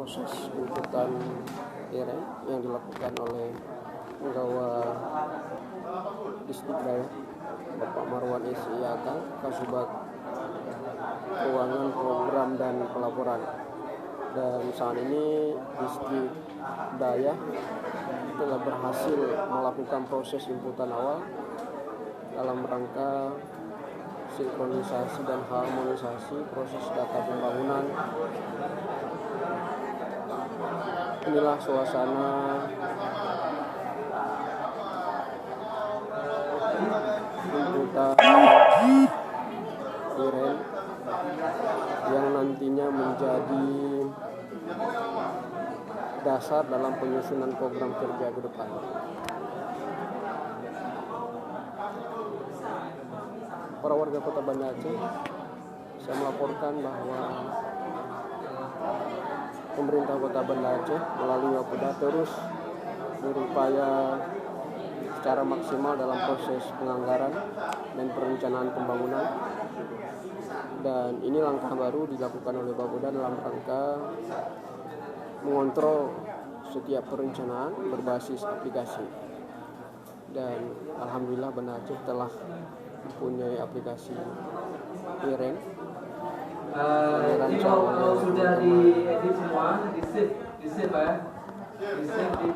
proses tuntutan IRN yang dilakukan oleh Penggawa Distrik Daya Bapak Marwan SIAK, Kasubag Keuangan, Program dan Pelaporan. Dan saat ini Distrik Daya telah berhasil melakukan proses inputan awal dalam rangka sinkronisasi dan harmonisasi proses data pembangunan. Inilah suasana inputan IRN yang nantinya menjadi dasar dalam penyusunan program kerja ke depan. Para warga Kota Banda Aceh, saya melaporkan bahwa pemerintah Kota Banda Aceh melalui Wapda terus berupaya secara maksimal dalam proses penganggaran dan perencanaan pembangunan. Dan ini langkah baru dilakukan oleh Wapda dalam rangka mengontrol setiap perencanaan berbasis aplikasi. Dan alhamdulillah Banda Aceh telah mempunyai aplikasi IRN. Ini kalau sudah diedit semua, di save ya, di save di